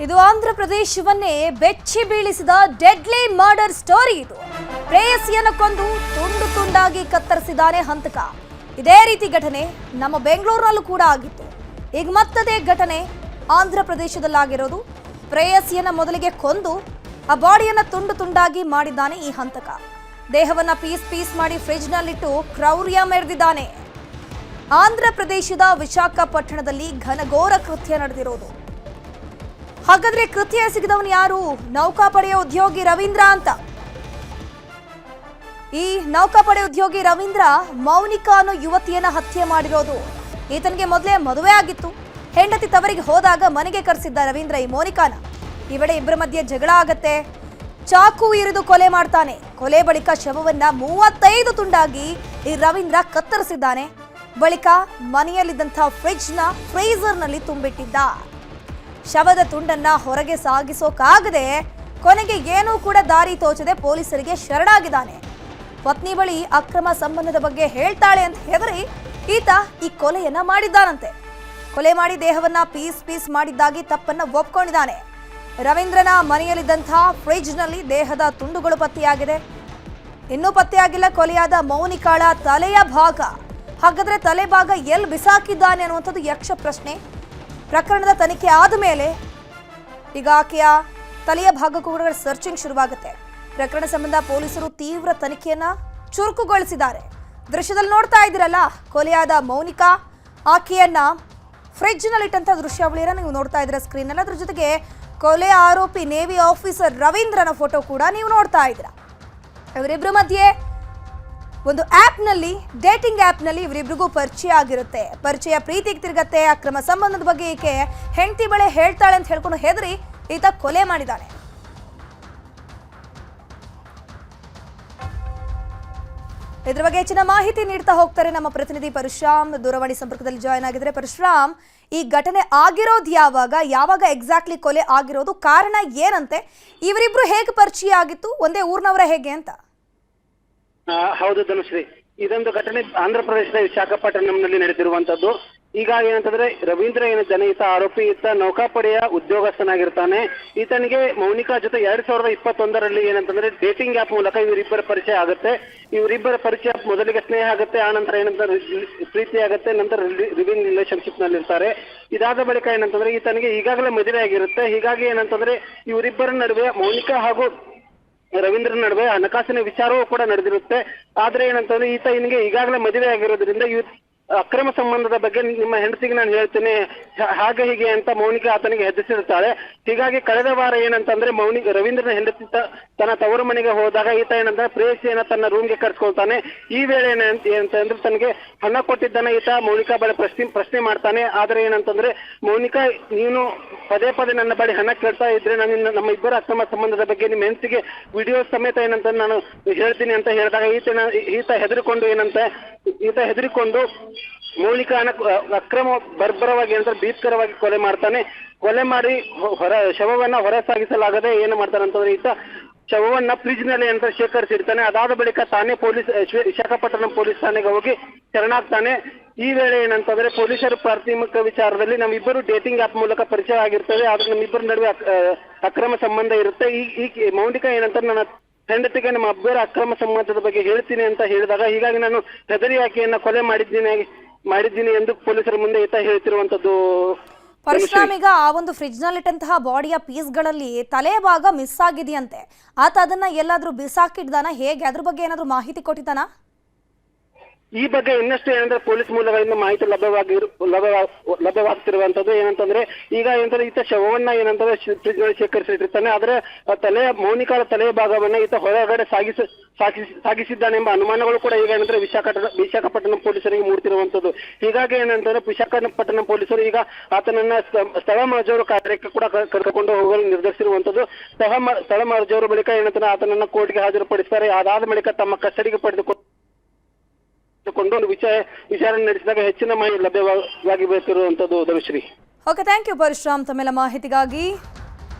ಇದು ಆಂಧ್ರ ಪ್ರದೇಶವನ್ನೇ ಬೆಚ್ಚಿ ಬೀಳಿಸಿದ deadly murder story. ಇದು ಪ್ರೇಯಸಿಯನ್ನು ಕೊಂದು ತುಂಡು ತುಂಡಾಗಿ ಕತ್ತರಿಸಿದಾನೆ ಹಂತಕ. ಇದೇ ರೀತಿ ಘಟನೆ ನಮ್ಮ ಬೆಂಗಳೂರಿನಲ್ಲೂ ಕೂಡ ಆಗಿತ್ತು. ಈಗ ಮತ್ತದೇ ಘಟನೆ ಆಂಧ್ರ ಪ್ರದೇಶದಲ್ಲಾಗಿರೋದು. ಪ್ರೇಯಸಿಯನ್ನ ಮೊದಲಿಗೆ ಕೊಂದು ಆ ಬಾಡಿಯನ್ನ ತುಂಡು ತುಂಡಾಗಿ ಮಾಡಿದ್ದಾನೆ ಈ ಹಂತಕ. ದೇಹವನ್ನ ಪೀಸ್ ಪೀಸ್ ಮಾಡಿ ಫ್ರಿಡ್ಜ್ನಲ್ಲಿಟ್ಟು ಕ್ರೌರ್ಯ ಮೆರೆದಿದ್ದಾನೆ. ಆಂಧ್ರ ಪ್ರದೇಶದ ವಿಶಾಖಪಟ್ಟಣದಲ್ಲಿ ಘನಘೋರ ಕೃತ್ಯ ನಡೆದಿರೋದು. ಹಾಗಾದ್ರೆ ಕೃತ್ಯ ಎಸಗಿದವನು ಯಾರು? ನೌಕಾಪಡೆಯ ಉದ್ಯೋಗಿ ರವೀಂದ್ರ ಅಂತ. ಈ ನೌಕಾಪಡೆ ಉದ್ಯೋಗಿ ರವೀಂದ್ರ ಮೌನಿಕಾ ಅನ್ನೋ ಯುವತಿಯನ್ನ ಹತ್ಯೆ ಮಾಡಿರೋದು. ಈತನಿಗೆ ಮೊದಲೇ ಮದುವೆ ಆಗಿತ್ತು. ಹೆಂಡತಿ ತವರಿಗೆ ಹೋದಾಗ ಮನೆಗೆ ಕರೆಸಿದ್ದ ರವೀಂದ್ರ ಈ ಮೌನಿಕಾನ. ಈ ವೇಳೆ ಇಬ್ಬರ ಮಧ್ಯೆ ಜಗಳ ಆಗತ್ತೆ. ಚಾಕು ಇರಿದು ಕೊಲೆ ಮಾಡ್ತಾನೆ. ಕೊಲೆ ಬಳಿಕ ಶವವನ್ನ 35 ತುಂಡಾಗಿ ಈ ರವೀಂದ್ರ ಕತ್ತರಿಸಿದ್ದಾನೆ. ಬಳಿಕ ಮನೆಯಲ್ಲಿದ್ದಂಥ ಫ್ರಿಡ್ಜ್ನ ಫ್ರೀಜರ್ನಲ್ಲಿ ತುಂಬಿಟ್ಟಿದ್ದ. ಶವದ ತುಂಡನ್ನ ಹೊರಗೆ ಸಾಗಿಸೋಕಾಗದೆ ಕೊನೆಗೆ ಏನೂ ಕೂಡ ದಾರಿ ತೋಚದೆ ಪೊಲೀಸರಿಗೆ ಶರಣಾಗಿದ್ದಾನೆ. ಪತ್ನಿ ಬಳಿ ಅಕ್ರಮ ಸಂಬಂಧದ ಬಗ್ಗೆ ಹೇಳ್ತಾಳೆ ಅಂತ ಹೆದರಿ ಈತ ಈ ಕೊಲೆಯನ್ನ ಮಾಡಿದ್ದಾನಂತೆ. ಕೊಲೆ ಮಾಡಿ ದೇಹವನ್ನ ಪೀಸ್ ಪೀಸ್ ಮಾಡಿದ್ದಾಗಿ ತಪ್ಪನ್ನ ಒಪ್ಕೊಂಡಿದ್ದಾನೆ. ರವೀಂದ್ರನ ಮನೆಯಲ್ಲಿದ್ದಂಥ ಫ್ರಿಡ್ಜ್ನಲ್ಲಿ ದೇಹದ ತುಂಡುಗಳು ಪತ್ತೆಯಾಗಿದೆ. ಇನ್ನೂ ಪತ್ತೆಯಾಗಿಲ್ಲ ಕೊಲೆಯಾದ ಮೌನಿಕಾಳ ತಲೆಯ ಭಾಗ. ಹಾಗಾದ್ರೆ ತಲೆ ಭಾಗ ಎಲ್ಲಿ ಬಿಸಾಕಿದ್ದಾನೆ ಅನ್ನುವಂಥದ್ದು ಯಕ್ಷ ಪ್ರಶ್ನೆ. ಪ್ರಕರಣದ ತನಿಖೆ ಆದ ಮೇಲೆ ಈಗ ಆಕೆಯ ತಲೆಯ ಭಾಗಕ್ಕೂ ಕೂಡ ಸರ್ಚಿಂಗ್ ಶುರುವಾಗುತ್ತೆ. ಪ್ರಕರಣ ಸಂಬಂಧ ಪೊಲೀಸರು ತೀವ್ರ ತನಿಖೆಯನ್ನ ಚುರುಕುಗೊಳಿಸಿದ್ದಾರೆ. ದೃಶ್ಯದಲ್ಲಿ ನೋಡ್ತಾ ಇದ್ದೀರಲ್ಲ, ಕೊಲೆಯಾದ ಮೌನಿಕಾ ಆಕೆಯನ್ನ ಫ್ರಿಡ್ಜ್ನಲ್ಲಿಟ್ಟಂಥ ದೃಶ್ಯಾವಳಿಯನ್ನ ನೀವು ನೋಡ್ತಾ ಇದ್ದೀರಾ ಸ್ಕ್ರೀನಲ್ಲಿ. ಅದ್ರ ಜೊತೆಗೆ ಕೊಲೆ ಆರೋಪಿ ನೇವಿ ಆಫೀಸರ್ ರವೀಂದ್ರನ ಫೋಟೋ ಕೂಡ ನೀವು ನೋಡ್ತಾ ಇದ್ದೀರಾ. ಇವರಿಬ್ಬರ ಮಧ್ಯೆ ಒಂದು ಆ್ಯಪ್ನಲ್ಲಿ, ಡೇಟಿಂಗ್ ಆ್ಯಪ್ನಲ್ಲಿ ಇವರಿಬ್ರಿಗೂ ಪರಿಚಯ ಆಗಿರುತ್ತೆ. ಪರಿಚಯ ಪ್ರೀತಿಗೆ ತಿರುಗತ್ತೆ. ಅಕ್ರಮ ಸಂಬಂಧದ ಬಗ್ಗೆ ಈಕೆ ಹೆಂಡತಿ ಬಳೆ ಹೇಳ್ತಾಳೆ ಅಂತ ಹೇಳ್ಕೊಂಡು ಹೆದರಿ ಈತ ಕೊಲೆ ಮಾಡಿದ್ದಾನೆ. ಇದ್ರ ಬಗ್ಗೆ ಹೆಚ್ಚಿನ ಮಾಹಿತಿ ನೀಡ್ತಾ ಹೋಗ್ತಾರೆ ನಮ್ಮ ಪ್ರತಿನಿಧಿ ಪರಶುರಾಮ್. ದೂರವಾಣಿ ಸಂಪರ್ಕದಲ್ಲಿ ಜಾಯ್ನ್ ಆಗಿದ್ರೆ. ಪರಶುರಾಮ್, ಈ ಘಟನೆ ಆಗಿರೋದು ಯಾವಾಗ ಎಕ್ಸಾಕ್ಟ್ಲಿ ಕೊಲೆ ಆಗಿರೋದು, ಕಾರಣ ಏನಂತೆ, ಇವರಿಬ್ರು ಹೇಗೆ ಪರಿಚಯ ಆಗಿತ್ತು, ಒಂದೇ ಊರ್ನವರ ಹೇಗೆ ಅಂತ? ಹೌದು ಧನುಶ್ರೀ, ಇದೊಂದು ಘಟನೆ ಆಂಧ್ರ ಪ್ರದೇಶದ ವಿಶಾಖಪಟ್ಟಣಂನಲ್ಲಿ ನಡೆದಿರುವಂತದ್ದು. ಈಗ ಏನಂತಂದ್ರೆ ರವೀಂದ್ರ ಏನಿದ್ದಾನೆ ಈತ ಆರೋಪಿ. ಈತ ನೌಕಾಪಡೆಯ ಉದ್ಯೋಗಸ್ಥನಾಗಿರ್ತಾನೆ. ಈತನಿಗೆ ಮೌನಿಕಾ ಜೊತೆ 2021ರಲ್ಲಿ ಏನಂತಂದ್ರೆ ಡೇಟಿಂಗ್ ಆ್ಯಪ್ ಮೂಲಕ ಇವರಿಬ್ಬರ ಪರಿಚಯ ಆಗುತ್ತೆ. ಇವರಿಬ್ಬರ ಪರಿಚಯ ಮೊದಲಿಗೆ ಸ್ನೇಹ ಆಗುತ್ತೆ, ಆ ನಂತರ ಏನಂತಾರೆ ಪ್ರೀತಿ ಆಗುತ್ತೆ, ನಂತರ ಲಿವಿಂಗ್ ರಿಲೇಶನ್ಶಿಪ್ ನಲ್ಲಿ ಇರ್ತಾರೆ. ಇದಾದ ಬಳಿಕ ಏನಂತಂದ್ರೆ ಈತನಿಗೆ ಈಗಾಗಲೇ ಮದುವೆ ಆಗಿರುತ್ತೆ. ಹೀಗಾಗಿ ಏನಂತಂದ್ರೆ ಇವರಿಬ್ಬರ ನಡುವೆ ಮೌನಿಕಾ ಹಾಗೂ ರವೀಂದ್ರ ನಡುವೆ ಹಣಕಾಸಿನ ವಿಚಾರವೂ ಕೂಡ ನಡೆದಿರುತ್ತೆ. ಆದ್ರೆ ಏನಂತಂದ್ರೆ ಈತನಿಗೆ ಈಗಾಗಲೇ ಮದುವೆ ಆಗಿರೋದ್ರಿಂದ ಅಕ್ರಮ ಸಂಬಂಧದ ಬಗ್ಗೆ ನಿಮ್ಮ ಹೆಂಡತಿಗೆ ನಾನು ಹೇಳ್ತೇನೆ ಹಾಗೆ ಹೀಗೆ ಅಂತ ಮೌನಿಕಾ ಆತನಿಗೆ ಹೆದರಿಸಿರ್ತಾಳೆ. ಹೀಗಾಗಿ ಕಳೆದ ವಾರ ಏನಂತಂದ್ರೆ ರವೀಂದ್ರನ ಹೆಂಡತಿ ತನ್ನ ತವರು ಮನೆಗೆ ಹೋದಾಗ ಈತ ಏನಂದ್ರೆ ಪ್ರೇಯಸಿಯನ್ನ ತನ್ನ ರೂಮ್ಗೆ ಕರ್ಸ್ಕೊಳ್ತಾನೆ. ಈ ವೇಳೆ ಏನಂತಂದ್ರೆ ತನಗೆ ಹಣ ಕೊಟ್ಟಿದ್ದಾನೆ ಈತ ಮೌನಿಕಾ ಬಳಿ ಪ್ರಶ್ನೆ ಮಾಡ್ತಾನೆ. ಆದ್ರೆ ಏನಂತಂದ್ರೆ ಮೌನಿಕಾ, ನೀನು ಪದೇ ಪದೇ ನನ್ನ ಬಳಿ ಹಣ ಕೇಳ್ತಾ ಇದ್ರೆ ನಮ್ಮ ಇಬ್ಬರ ಅಕ್ರಮ ಸಂಬಂಧದ ಬಗ್ಗೆ ನಿಮ್ಮ ಹೆಂಡತಿಗೆ ವಿಡಿಯೋ ಸಮೇತ ಏನಂತ ನಾನು ಹೇಳ್ತೀನಿ ಅಂತ ಹೇಳಿದಾಗ ಈತ ಹೆದರಿಕೊಂಡು ಮೌನಿಕಾನ ಅಕ್ರಮ ಬರ್ಬರವಾಗಿ ಏನಂದ್ರೆ ಭೀಕರವಾಗಿ ಕೊಲೆ ಮಾಡ್ತಾನೆ. ಕೊಲೆ ಮಾಡಿ ಶವವನ್ನ ಹೊರ ಸಾಗಿಸಲಾಗದೆ ಏನು ಮಾಡ್ತಾನೆ ಅಂತಂದ್ರೆ ಈತ ಶವವನ್ನ ಫ್ರಿಡ್ಜ್ನಲ್ಲಿ ಅಂತ ಶೇಖರಿಸಿರ್ತಾನೆ. ಅದಾದ ಬಳಿಕ ತಾನೇ ವಿಶಾಖಪಟ್ಟಣಂ ಪೊಲೀಸ್ ಠಾಣೆಗೆ ಹೋಗಿ ಶರಣಾಗ್ತಾನೆ. ಈ ವೇಳೆ ಏನಂತಂದ್ರೆ ಪೊಲೀಸರು ಪ್ರಾಥಮಿಕ ವಿಚಾರದಲ್ಲಿ ನಮ್ಮಿಬ್ಬರು ಡೇಟಿಂಗ್ ಆ್ಯಪ್ ಮೂಲಕ ಪರಿಚಯ ಆಗಿರ್ತದೆ, ಆದ್ರೆ ನಮ್ಮಿಬ್ಬರ ನಡುವೆ ಅಕ್ರಮ ಸಂಬಂಧ ಇರುತ್ತೆ. ಈ ಮೌನಿಕಾ ಏನಂತ ನನ್ನ ಹೆಂಡತಿಗೆ ನಮ್ಮ ಇಬ್ಬರ ಅಕ್ರಮ ಸಂಬಂಧದ ಬಗ್ಗೆ ಹೇಳ್ತೀನಿ ಅಂತ ಹೇಳಿದಾಗ ಹೀಗಾಗಿ ನಾನು ಹೆದರಿ ಆಕೆಯನ್ನ ಕೊಲೆ ಮಾಡಿದ್ದೀನಿ ಎಂದು ಪೊಲೀಸರ ಮುಂದೆ ಈತ ಹೇಳ್ತಿರುವಂತದ್ದು. ಪರಶುರಾಮ್, ಈಗ ಆ ಒಂದು ಫ್ರಿಡ್ಜ್ ನಲ್ಲಿಟ್ಟಂತಹ ಬಾಡಿಯ ಪೀಸ್ಗಳಲ್ಲಿ ತಲೆ ಭಾಗ ಮಿಸ್ ಆಗಿದೆಯಂತೆ. ಆತ ಅದನ್ನ ಎಲ್ಲಾದ್ರೂ ಬಿಸಾಕಿಡ್ದಾನ, ಹೇಗೆ, ಅದ್ರ ಬಗ್ಗೆ ಏನಾದ್ರೂ ಮಾಹಿತಿ ಕೊಟ್ಟಿದ್ದಾನ? ಈ ಬಗ್ಗೆ ಇನ್ನಷ್ಟು ಏನಂದ್ರೆ ಪೊಲೀಸ್ ಮೂಲಗಳಿಂದ ಮಾಹಿತಿ ಲಭ್ಯವಾಗ್ತಿರುವಂತದ್ದು. ಏನಂತಂದ್ರೆ ಈಗ ಏನಂದ್ರೆ ಈತ ಶವವನ್ನ ಏನಂದ್ರೆ ಫ್ರಿಡ್ಜ್ ನಲ್ಲಿ ಶೇಖರಿಸಿಟ್ಟಿರ್ತಾನೆ. ಆದ್ರೆ ಮೌನಿಕಾಳ ತಲೆಯ ಭಾಗವನ್ನ ಈತ ಹೊರಗಡೆ ಸಾಗಿಸಿದ್ದಾನೆಂಬ ಅನುಮಾನಗಳು ಕೂಡ ಈಗ ಏನಂದ್ರೆ ವಿಶಾಖಪಟ್ಟಣಂ ಪೊಲೀಸರಿಗೆ ಮೂಡ್ತಿರುವಂತದ್ದು. ಹೀಗಾಗಿ ಏನಂತಂದ್ರೆ ವಿಶಾಖಪಟ್ಟಣಂ ಪೊಲೀಸರು ಈಗ ಆತನನ್ನ ಸ್ಥಳ ಮಹಜರು ಕಾರ್ಯಕ್ಕೆ ಕೂಡ ಕರ್ಕೊಂಡು ಹೋಗಲು ನಿರ್ಧರಿಸಿರುವಂತದ್ದು. ಸ್ಥಳ ಮಹಜರು ಬಳಿಕ ಏನಂತಾರೆ ಆತನನ್ನ ಕೋರ್ಟ್ಗೆ ಹಾಜರುಪಡಿಸ್ತಾರೆ. ಅದಾದ ಬಳಿಕ ತಮ್ಮ ಕಸ್ಟಡಿಗೆ ಪಡೆದುಕೊಂಡು ವಿಚಾರಣೆ ನಡೆಸಿದಾಗ ಹೆಚ್ಚಿನ ಮಾಹಿತಿ ಲಭ್ಯವಾಗಿ ಬೇಕಿರುವಂತದ್ದು Dhanushree. Okay, thank you Parashuram ತಮ್ಮೆಲ್ಲ ಮಾಹಿತಿಗಾಗಿ.